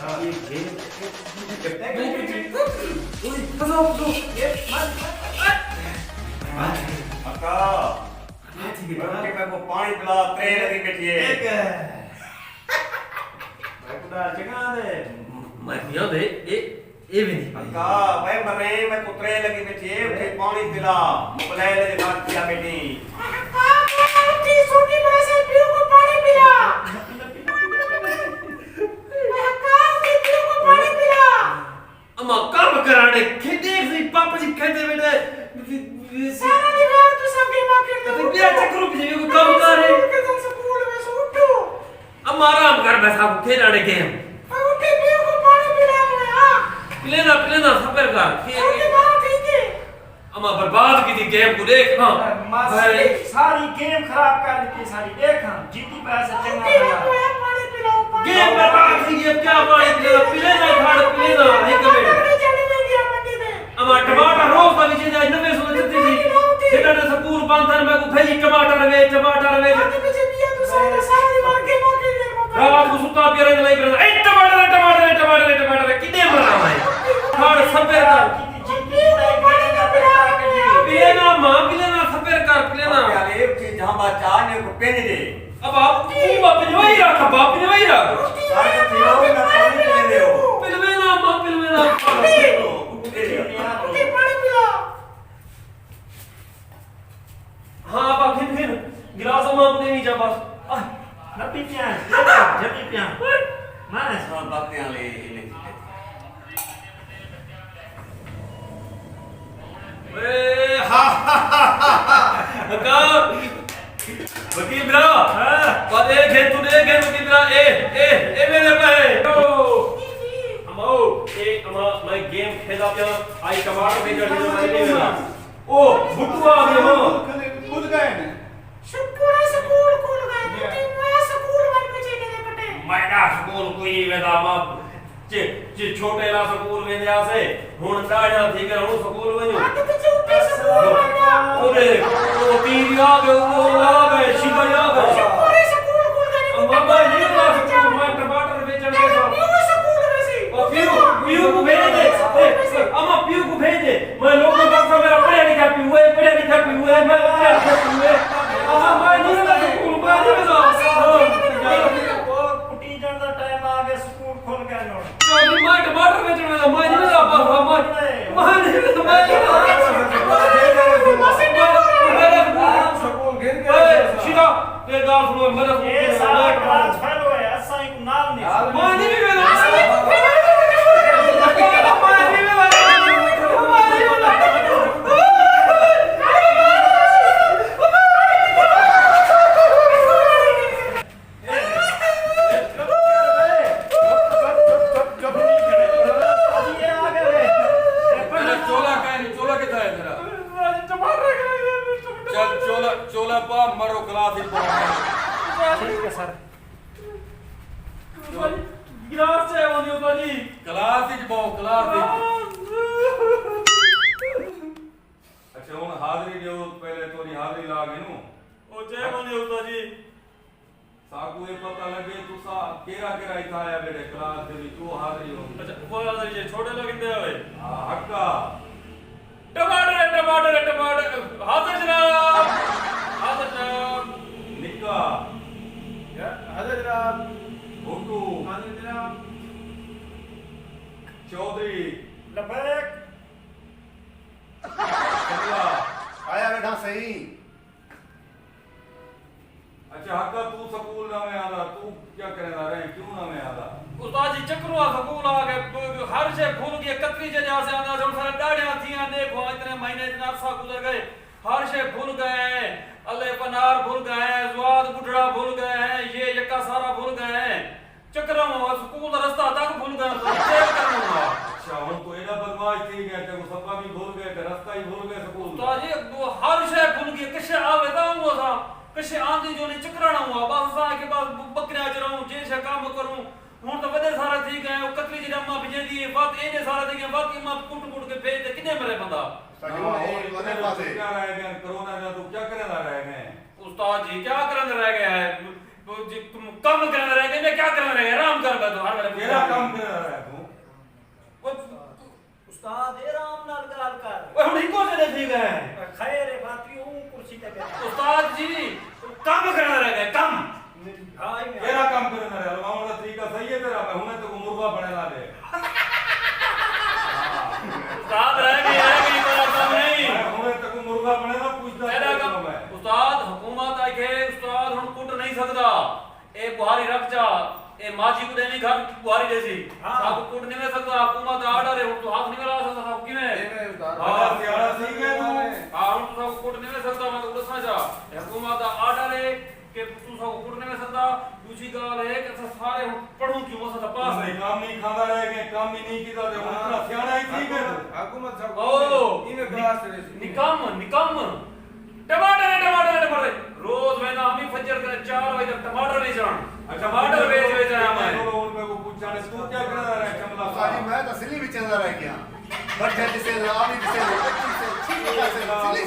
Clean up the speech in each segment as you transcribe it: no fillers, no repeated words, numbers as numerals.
ये गेम ओए फसो ये अक्का ठीक है मैं को पानी पिला त्रे लगी बैठी है एक मैं कुदा चंगा दे मैं पियो दे ए भी नहीं अक्का मैं मरे मैं को त्रे लगी बैठी है उठे पानी पिला बुलाए ले जगह किया बेटी अक्का मोटी छोटी बड़ा से पियो को पानी पिला अक्का पियो को पानी पिला अम्मा काम कराने खेते से पापा जी खेते बेटे सारा दीवार तो सब बीमा कर दो तो क्या चक्कर पे जो काम कर रहे के तुम स्कूल में से उठो अम्मा आराम कर बैठा खेलने गेम उठे पियो को पानी पिला हां प्लेना सफर कर छोटी बड़ा ठीक है अम्मा बर्बाद की थी गेम को देख हां सारी गेम खराब कर दी सारी देख हां जीती पैसे चंगा पियो पानी पिलाओ पानी गेम बर्बाद थी ये क्या पानी प्लेना खाड़ प्लेना एक मिनट अम्मा टमाटर रोज का विजय जाए 900 देती थी खेलने ने स्कूल बंद था मैं को भेजी टमाटर वे आगे पीछे पिया तो सारी मार के मौके ले रात को सुता पिया रे नहीं पिया ए टमाटर कितने मरना है खाड़ सफर कर प्लेना मां प्लेना सफर कर प्लेना याले उठे जहां बाचा ने को पेन दे अब आप तू बाप ने वही रखा बाप ने वही रख सारे पियो ना पानी पिले दे हो पिलवेना मां पिलवेना उठे पानी पिला हां बाप फिर गिलास मां अपने नहीं जा बस ना पिया जब पिया माने सब बातें ले ए हा का वकील ब्रा हां और एक है तू देख है वकील ब्रा ए मेरे पे अमो ए अमा मैं गेम खेला पिया आई टमाटर बेचड़ दे मैं नहीं मेरा ओ भुट्टू आ गया हो कूद गए ने शुक्र है स्कूल खुल गए लेकिन मैं स्कूल वन पे चले गए पटे मैडा स्कूल कोई वेदा मा जे छोटे ला स्कूल में जा से हुन डाढ़ा थी के हुन स्कूल वयो आगे पीछे उठे स्कूल वाला ओरे ओ तीर आ गए शिवा आ गए शुक्र है स्कूल खुल गए अम्मा भाई नहीं ला स्कूल में टमाटर बेचड़ दे पियो स्कूल में से ओ पियो को भेज दे अम्मा पियो को भेज दे मैं लोगों का सब मेरा पढ़े लिखा पियो मैं अम्मा मैं नहीं ला स्कूल में नहीं ला कुटी जान दा टाइम आ गया स्कूल खोल गया नो चौधरी मैं टमाटर बेचने वाला मैं नहीं ला पाऊंगा मैं स्कूल गिर गया सीधा ये गाल सुनो मेरा ये सारा क्लास फेल हुए असाई को नाल नहीं मैं नहीं वेला चोला पा मरो क्लास ही ठीक है सर गिलास है वो नहीं जी क्लास ही बहु क्लास ही अच्छा हुन हाजरी दियो पहले तोरी हाजरी लागे नु ओ जय बोली होता जी साकू ये पता लगे तू सा केरा इथा आया बेटे क्लास दे भी तू हाजरी हो अच्छा वो हाजरी ये छोटे लोग इंदे आवे हां हक्का टमाटर हाजिर जनाब निक्का या हाजिर जनाब भुट्टू हाजिर जनाब चौधरी लबैक कमला आया बेटा सही अच्छा हक्का तू स्कूल ना में आला तू क्या करेगा रे क्यों ना में आला उस्ताद जी चक्रुआ स्कूल आ गए हर से भूल गए कतरी जे जैसे आंदा जो सारे डाढ़ियां थियां देखो इतने महीने इतना अरसा गुजर गए हर से भूल गए हैं अल्ले पनार भूल गए हैं जुआद बुढ़ड़ा भूल गए हैं ये यक्का सारा भूल गए हैं चक्रों में स्कूल का रास्ता तक भूल गए तो क्या करूंगा अच्छा हम तो एड़ा बदमाश थी गए थे सबका भी भूल गए थे रास्ता ही भूल गए स्कूल तो जी वो हर से भूल गए किसे आवे ता हुआ था किसे आंधी जो नहीं चकराना हुआ बस सा के बाद बकरियां चराऊं जैसे काम करूं हुन तो बड़े सारा थी गए वो कतरी जी अम्मा भेज दी बात एने सारा थी गए बात अम्मा कुट के भेज दे कितने मरे बंदा क्या रह गए कोरोना में तो क्या करना रह गए उस्ताद जी क्या करना रह गया है कम करना रह गए मैं क्या करना रह गया आराम कर मैं तो हर वाले मेरा काम करना में थी गए खैर है बात भी हूं कुर्सी पे बैठा उस्ताद जी काम करना रह गए कम हां तेरा काम करना रह लगाउन का तरीका सही है तेरा मैं हुने तो को मुर्गा बनेला दे उस्ताद रह गई तेरा काम नहीं मैं हुने तो को मुर्गा बनेला पूछदा तेरा काम है उस्ताद हुकूमत आई के उस्ताद हुन कुट नहीं सकदा ए बुहारी रख जा ए माजी को देनी घर बुहारी जैसी सब कुट नहीं में सकदा हुकूमत आर्डर है तो हाथ नहीं मिला सकदा सब किने हां सियाड़ा ठीक है तू हां हुन तो सब कुट नहीं में सकदा मैं तो दसना जा हुकूमत दा आर्डर है कि तू सब कुट नहीं में सकदा दूसरी गाल है कि सारे पढ़ू क्यों मसा पास नहीं काम नहीं खांदा रह गए काम ही नहीं कीदा ते हुन इतना सियाड़ा ही ठीक है हुकूमत साहब ओ इने क्लास रे निकम टमाटर रोज मैं हम ही फजर के 4 बजे तक टमाटर बेचण टमाटर बेच आया मैं लोगों को पूछा ने तू क्या कर रहा है कमला साजी मैं तो सिली भी चंदा रह गया बच्चे जिसे आवी जिसे सिली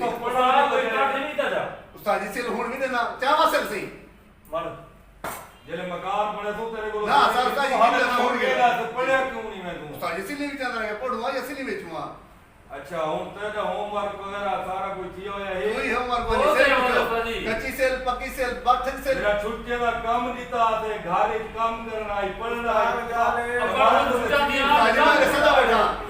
तो पढ़ा कोई काट नहीं था जा उस्ताद जी सिल हुन भी देना चावा सिल सी मर जेले मकान पड़े तो तेरे को ना सर का ये ना हुन गया तो पढ़या क्यों नहीं मैं तू उस्ताद जी सिली भी चंदा रह गया पढ़वा या सिली बेचूंगा अच्छा हुन तेरा होमवर्क वगैरह सारा कुछ किया होया है वही होमवर्क वाली सेल कच्ची सेल पक्की सेल बाठन सेल तेरा छुट्टियां दा काम दिता ते घर च काम करना ही पढ़ना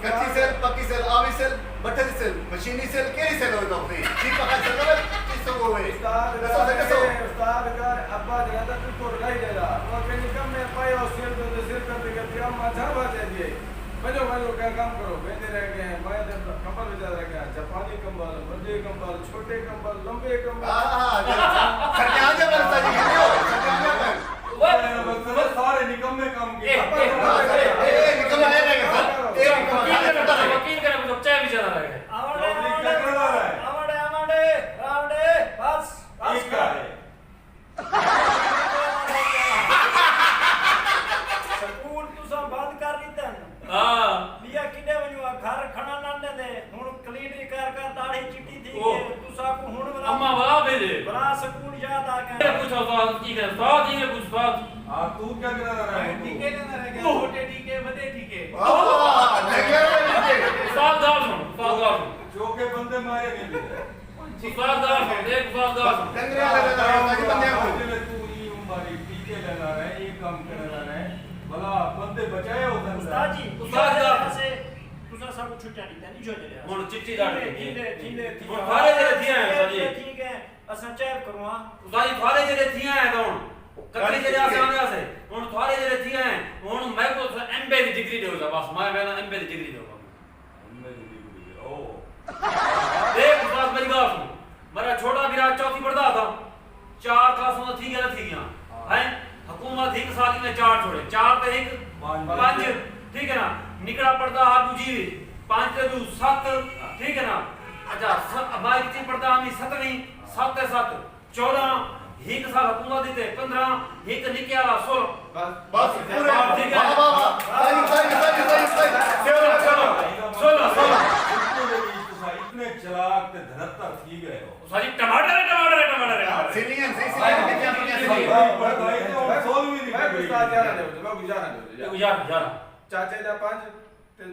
कच्ची सेल पक्की सेल आवी सेल बठन सेल मशीनी सेल केरी सेल होई तो ठीक पका सेल ना किसो होवे उस्ताद का अब्बा ज्यादा तू लाई देला वो के निकम में पायो सिर पे सिर पे के हम मजा बाजे दिए बजो क्या काम करो बेंदे रह गए हैं मैं कंबल बेचा रह गया जापानी कंबल बड़े कंबल छोटे कंबल लंबे कंबल सरकार जब बरसा जी क्यों सारे निकम्मे काम किए निकल आए रह गए वकील करे मतलब चाय भी चला रहे आवड़े बस ठीक है स्कूल तू सब बंद कर दी हां लिया किने वणवा घर खणा नंदे दे हुन क्लीनिक कर दाढ़ी चिट्टी थी ओ। तू सब हुन अम्मा वाला भेजे बड़ा स्कूल याद आ गया पूछो बात की है बात ही है कुछ बात हां तू क्या कर रहा है टीके लेना रह गया छोटे टीके बड़े टीके सावधान जो के बंदे मारे नहीं सावधान एक सावधान डंगरे लगा बंदे को तू ही हमारी टीके लेना है ये काम करना है भला बंदे बचाए होते हैं उस्ताद जी उस्ताद से तुसा सब छुट्टियां दी नहीं जो दे हुन चिट्ठी डाल के ठीक हुन थारे जरे थिया है साजी ठीक है असा चेक करवा उस्ताद थारे जरे थिया है कौन ककड़ी जरे आसे आने से हुन थारे जरे थिया है हुन मैं को एमबीए की डिग्री देऊगा बस मैं एमबीए की डिग्री देऊगा एमबीए की डिग्री ओ देख उस्ताद मेरी बात सुन मेरा छोटा वीरा चौथी पढ़ता था 4 क्लासों में थी गया हैं हुकूमत एक साल में 4 छोड़े 4 पे एक 5 ठीक है ना निकड़ा पड़ता हां दूजी 5 ते 2 7 ठीक है ना अच्छा बाई कितनी पड़ता हमी 7वीं 7 ते 7 14 एक साल हुकूमत देते 15 एक निके वाला 16 बस पूरे ठीक है सही इतने चलाक ते धनत्तर थी गए हो सारी टमाटर सिलियन सही सिलियन क्या पढ़ाई तो सोल भी मैं नहीं उस्ताद जाना दे मैं गुजारा दे यार चाचे दा 5 ते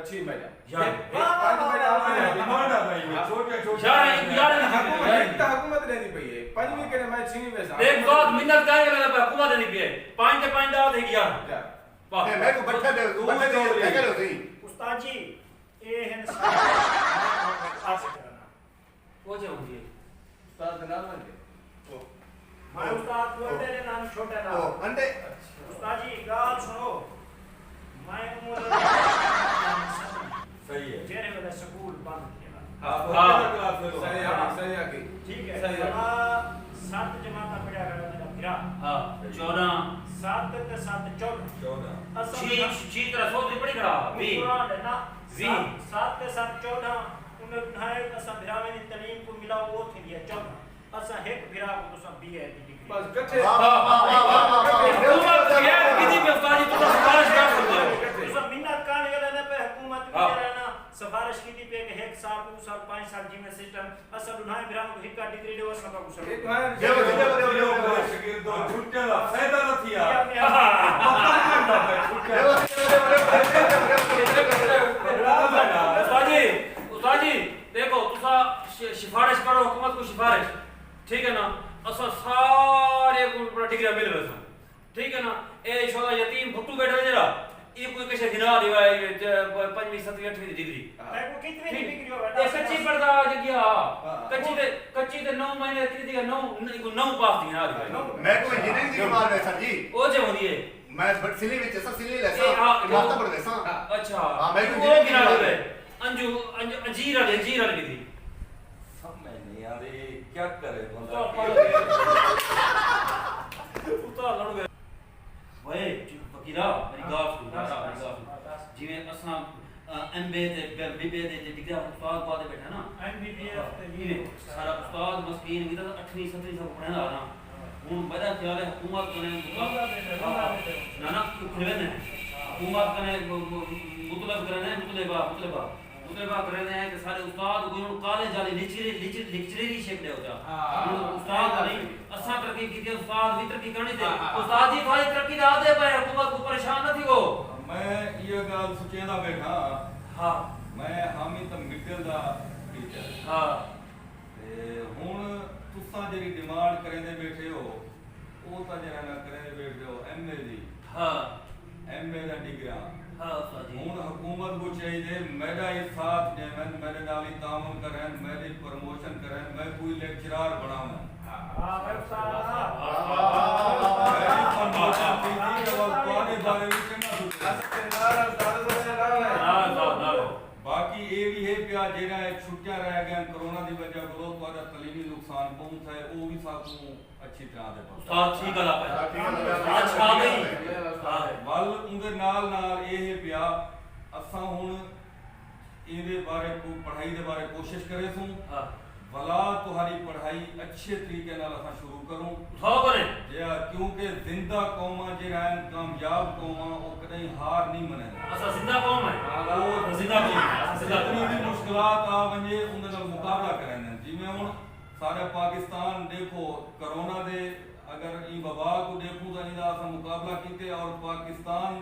6 महीना यार 5 महीना आपने डिमांड आ भाई छोटे यार हुकूमत देनी पई है 5वीं के मैं 6वीं में सा एक बात मिन्नत काहे करे पे हुकूमत देनी पे 5 ते 5 दाव थे यार वाह मैं को बट्ठा दे क्या करो सही उस्ताद जी ए है आज करना वो जो होंगे उस्ताद नाम है मैं उस्ताद को तेरे नाम छोटा ना ओ अंडे उस्ताद जी गाल सुनो मैं उम्र सही है जेरे वाला स्कूल बंद किया हां क्लास में सही आके ठीक है सही है। 7 जमात पढ़ा कर मेरा फिरा हां 14 7 ते 7 14 14 छी तरह सोच पड़ी खड़ा भी कुरान है ना जी 7 ते 7 14 उन्हें है असा फिरावे नी तालीम को मिला वो थी दिया 14 असा एक फिरा को तो सब बीए की डिग्री बस कच्चे हुकूमत ये किसी भी उस्ताद जी तो सिफारिश कर सकते हो तो सब मिन्नत कान गले पे हुकूमत की रहना सिफारिश की थी पे एक साल 2 साल 5 साल जी में सिस्टम असा दुनाए फिरा को हिक्का डिग्री देवा सब को सब एक है जो शकीर दो छुट्टे दा फायदा न थिया उस्ताद जी सरकार हुकूमत को सिफारिश, ठीक है ना, असा सारे को बड़ा डिग्री मिल रहा, ठीक है ना, ए शोला यतीम भुट्टू बैठा जरा, ये कोई कैसे गिना दिया है 5वीं 7वीं 8वीं डिग्री, तेरे को कितनी डिग्री हो ये कच्ची पड़ता जगह, कच्ची ते 9 महीने कितनी दिया 9 पास दिया ना, मैं को इंजीनियरिंग दी मार है सर जी ओ जे होनी है, मैं बट सिली विच सब सिली ले ए, हाँ, माता पढ़ देसा अच्छा, हाँ, मैं को वो गिना इंजीनियरिंग दे, अंजीर वाली डिग्री, समझ नहीं आ रही क्या करे तो उतार लड़ गए, भाई वकीला मेरी गाफ सुन, जिਵੇਂ ਅਸਾਂ ਐਮਬੀ ਤੇ ਬੀਬੀ ਦੇ ਡਿਗਰੀ ਉਸਤਾਦ ਬਾਦੇ ਬੈਠਾ ਨਾ एमबीबीएस ते ये सारा उस्ताद मस्कीन भी तो 8वीं 7वीं सब पढ़ना ना हूं बड़ा ख्याल है हुकूमत कने ना ना खुले ने हुकूमत कने मतलब करने मुतलबा करने हैं कि सारे उस्ताद को कॉलेज वाले लेक्चररी शेप दे होता उस्ताद नहीं असा तरक्की की थी उस्ताद भी तरक्की करनी थी उस्ताद जी भाई तरक्की दा दे पे हुकूमत को परेशान न थी वो मैं ये गल सोचेंदा बैठा हां मैं हामी तो मिडल दा टीचर हां ते हुन तुसां जेडी डिमांड करेंदे बैठे हो ओ ता जरा ना करेंदे बैठे हो एमए दी हां एमए दा डिग्री हां उस्ताद जी हुन हुकूमत को चाहिए मेरा ये साथ देवन मेरे नाल ही तामुन करें मेरी प्रमोशन करें मैं कोई लेक्चरर बनाऊं हां भाई उस्ताद मेरी प्रमोशन की थी और तुम्हारे बारे में बाकी ये भी है प्या जेरा छुट्टियां रह गए कोरोना की वजह को तुम्हारा तलीमी नुकसान पहुंचा है वो भी साकू अच्छी तरह दे उस्ताद ठीक गल आपे आज खा गई हां वल उनके नाल ये है प्या असा हुन इहदे बारे को पढ़ाई दे बारे कोशिश करे सू हां भला तुम्हारी पढ़ाई अच्छे तरीके नाल असा शुरू करूं उठाओ बने क्योंकि जिंदा कौमा जेरा कामयाब कौमा ओ कदई हार नहीं मने असा जिंदा कौम है वो जिंदा कौम है जितनी भी मुश्किलात आ वने उनके नाल मुकाबला करने जिवें हुन सारे पाकिस्तान देखो कोरोना दे अगर ई वबा को देखूं तो इदा असा मुकाबला कीते और पाकिस्तान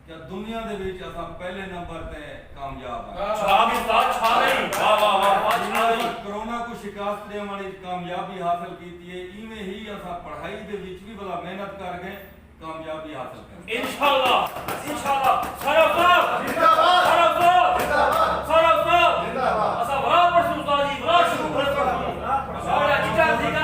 क्या दुनिया दे विच असा पहले नंबर ते कामयाब है छा गई वाह वाह वाह छा गई कोरोना को शिकस्त दे वाली कामयाबी हासिल कीती है इवें ही असा पढ़ाई दे विच भी बड़ा मेहनत करके कामयाबी हासिल कर इंशाल्लाह सरफ जिंदाबाद सरफ असा बड़ा पर उस्ताद जी बड़ा शुक्र बड़ा चिटा ठीक है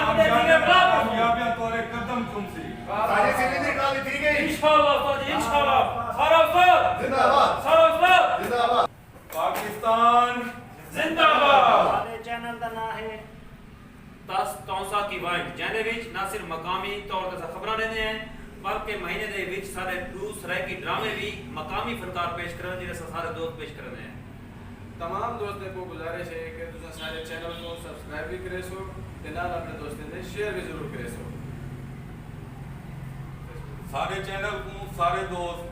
बड़ा कामयाबियां तोरे कदम चुमसी सारे सिली दी गाली दी गई इंशाल्लाह उस्ताद जी इंशाल्लाह सरफ जिंदाबाद पाकिस्तान जिंदाबाद हमारे चैनल का नाम है 10 तौसा की वाइट जने विच ना सिर्फ मकामी तौर ते खबरां देने हैं बल्कि महीने दे विच सारे दूसरे की ड्रामे भी मकामी फनकार पेश करन जिसे सारे दोस्त पेश करने हैं तमाम दोस्तों को गुजारिश है कि तुम सारे चैनल को सब्सक्राइब भी करे सो ते नाल अपने दोस्तों से शेयर भी जरूर करे सो सारे चैनल को सारे दोस्त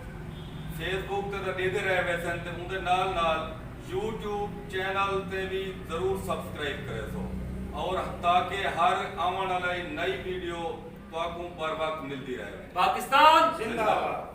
फेसबुक ते देते रहे वैसे ते उनके नाल YouTube चैनल ते भी जरूर सब्सक्राइब करे सो और ताकि हर आने वाली नई वीडियो तो आपको पर वक्त मिलती रहे पाकिस्तान जिंदाबाद।